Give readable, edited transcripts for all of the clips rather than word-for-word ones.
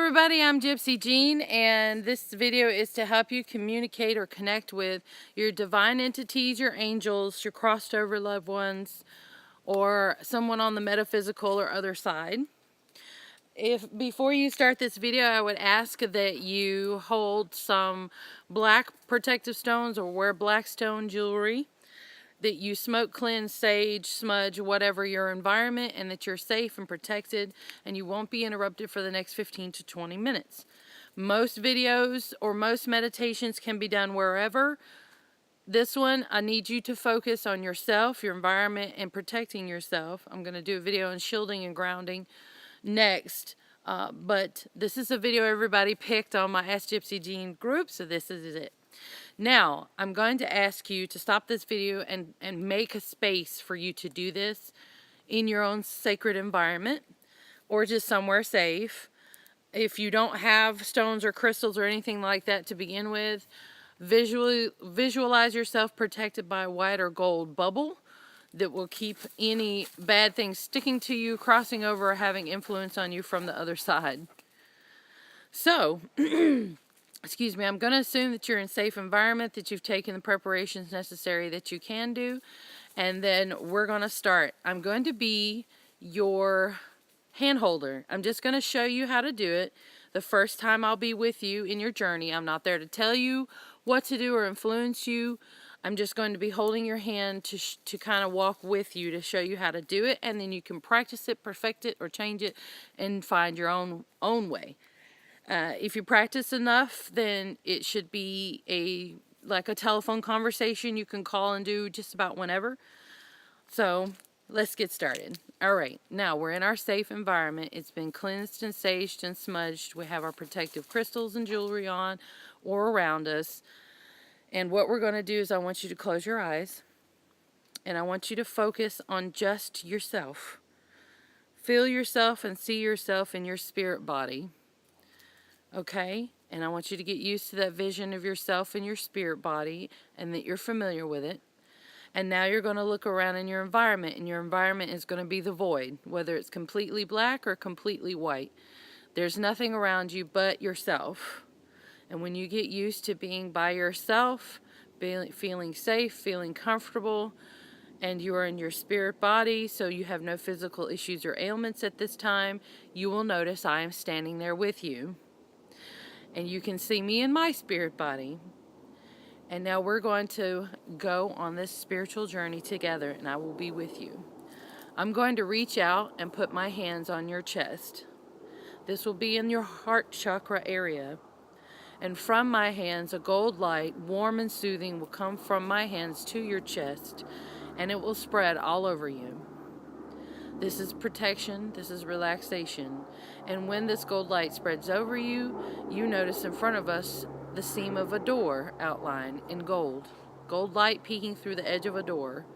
everybody, I'm Gypsy Jean, and this video is to help you communicate or connect with your divine entities, your angels, your crossed over loved ones, or someone on the metaphysical or other side. Before you start this video, I would ask that you hold some black protective stones or wear black stone jewelry, that you smoke, cleanse, sage, smudge, whatever your environment, and that you're safe and protected and you won't be interrupted for the next 15 to 20 minutes. Most videos or most meditations can be done wherever. This one, I need you to focus on yourself, your environment, and protecting yourself. I'm going to do a video on shielding and grounding next. But this is a video everybody picked on my Ask Gypsy Jean group, so this is it. Now, I'm going to ask you to stop this video and make a space for you to do this in your own sacred environment or just somewhere safe. If you don't have stones or crystals or anything like that to begin with, visualize yourself protected by a white or gold bubble that will keep any bad things sticking to you, crossing over, or having influence on you from the other side. So, excuse me, I'm going to assume that you're in a safe environment, that you've taken the preparations necessary that you can do, and then we're going to start. I'm going to be your hand holder. I'm just going to show you how to do it. The first time I'll be with you in your journey. I'm not there to tell you what to do or influence you. I'm just going to be holding your hand to kind of walk with you to show you how to do it, and then you can practice it, perfect it, or change it, and find your own way. If you practice enough, then it should be like a telephone conversation you can call and do just about whenever. So let's get started. All right, now we're in our safe environment. It's been cleansed and saged and smudged. We have our protective crystals and jewelry on or around us. And what we're going to do is I want you to close your eyes, and I want you to focus on just yourself. Feel yourself and see yourself in your spirit body. Okay? And I want you to get used to that vision of yourself in your spirit body and that you're familiar with it. And now you're going to look around in your environment, and your environment is going to be the void, whether it's completely black or completely white. There's nothing around you but yourself. And when you get used to being by yourself, feeling safe, feeling comfortable, and you are in your spirit body, so you have no physical issues or ailments at this time, you will notice I am standing there with you. And you can see me in my spirit body. And now we're going to go on this spiritual journey together, and I will be with you. I'm going to reach out and put my hands on your chest. This will be in your heart chakra area. And from my hands, a gold light, warm and soothing, will come from my hands to your chest, and it will spread all over you. This is protection, this is relaxation. And when this gold light spreads over you, you notice in front of us the seam of a door outlined in gold. Gold light peeking through the edge of a door.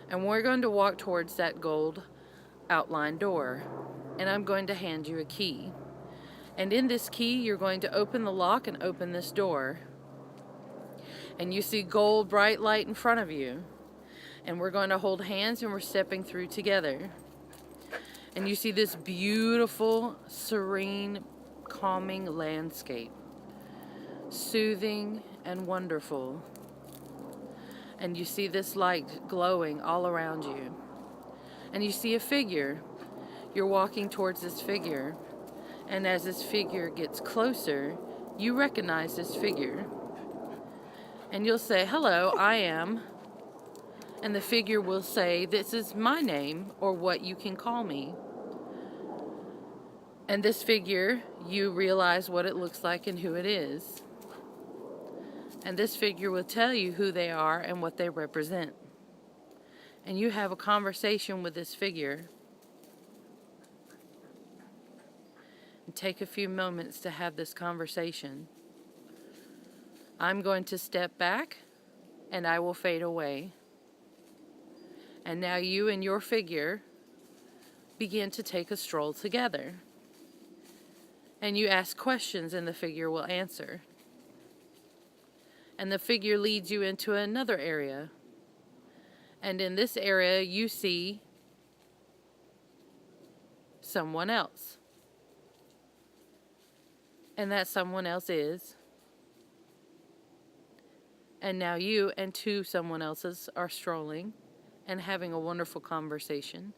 And we're going to walk towards that gold outlined door. And I'm going to hand you a key. And in this key, you're going to open the lock and open this door. And you see gold bright light in front of you. And we're going to hold hands, and we're stepping through together. And you see this beautiful, serene, calming landscape. Soothing and wonderful. And you see this light glowing all around you. And you see a figure. You're walking towards this figure. And as this figure gets closer, you recognize this figure. And you'll say, "Hello, I am." And the figure will say, "This is my name," or what you can call me. And this figure, you realize what it looks like and who it is. And this figure will tell you who they are and what they represent. And you have a conversation with this figure. And take a few moments to have this conversation. I'm going to step back, and I will fade away. And now you and your figure begin to take a stroll together. And you ask questions, and the figure will answer. And the figure leads you into another area. And in this area, you see someone else. and that someone else is. And now you and two someone else's are strolling and having a wonderful conversation,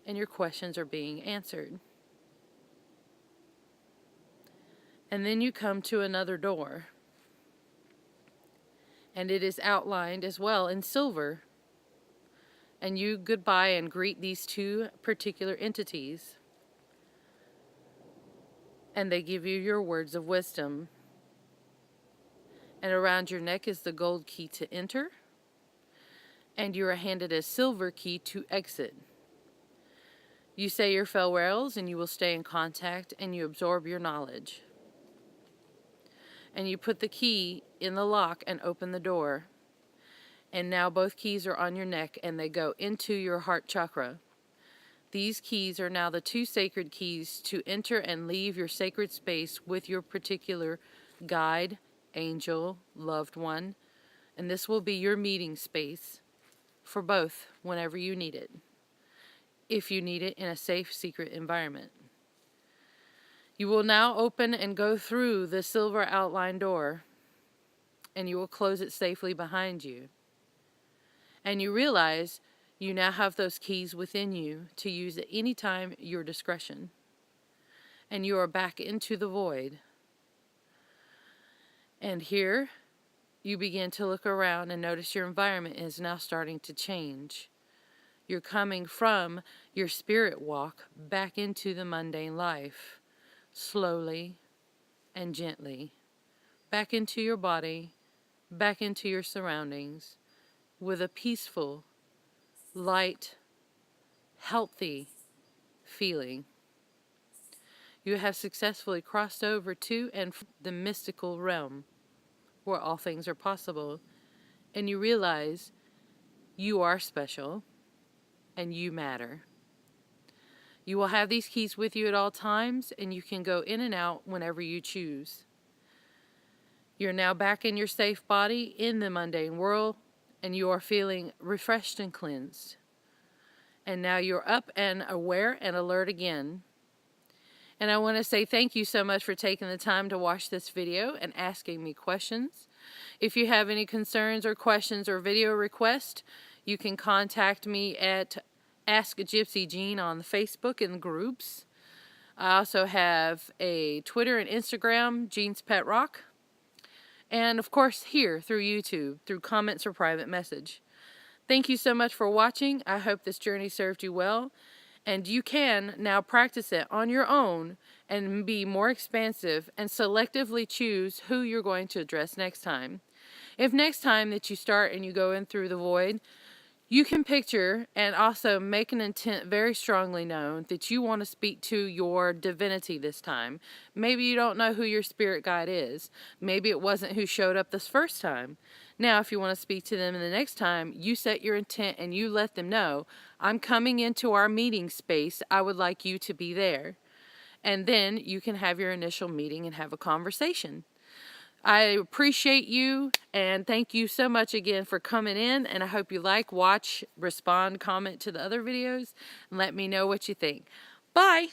and your questions are being answered. And then you come to another door, and it is outlined as well in silver. And you goodbye and greet these two particular entities. And they give you your words of wisdom. And around your neck is the gold key to enter. And you are handed a silver key to exit. You say your farewells and you will stay in contact and you absorb your knowledge. And you put the key in the lock and open the door. And now both keys are on your neck and they go into your heart chakra. These keys are now the two sacred keys to enter and leave your sacred space with your particular guide, angel, loved one. And this will be your meeting space for both whenever you need it, if you need it in a safe, secret environment. You will now open and go through the silver outline door, and you will close it safely behind you. And you realize you now have those keys within you to use at any time your discretion. And you are back into the void. And here you begin to look around and notice your environment is now starting to change. You're coming from your spirit walk back into the mundane life, slowly and gently, back into your body, back into your surroundings, with a peaceful, light, healthy feeling. You have successfully crossed over to and from the mystical realm, where all things are possible, and you realize you are special and you matter. You will have these keys with you at all times, and you can go in and out whenever you choose. You're now back in your safe body in the mundane world, and you are feeling refreshed and cleansed. And now you're up and aware and alert again. And I want to say thank you so much for taking the time to watch this video and asking me questions. If you have any concerns or questions or video requests, you can contact me at Ask Gypsy Jean on the Facebook and groups. I also have a Twitter and Instagram, Jean's Pet Rock. And of course here through YouTube, through comments or private message. Thank you so much for watching. I hope this journey served you well. And you can now practice it on your own and be more expansive and selectively choose who you're going to address next time. If next time that you start and you go in through the void, you can picture and also make an intent very strongly known that you want to speak to your divinity this time. Maybe you don't know who your spirit guide is. Maybe it wasn't who showed up this first time. Now, if you want to speak to them in the next time, you set your intent and you let them know, I'm coming into our meeting space. I would like you to be there. And then you can have your initial meeting and have a conversation. I appreciate you, and thank you so much again for coming in, and I hope you like, watch, respond, comment to the other videos, and let me know what you think. Bye!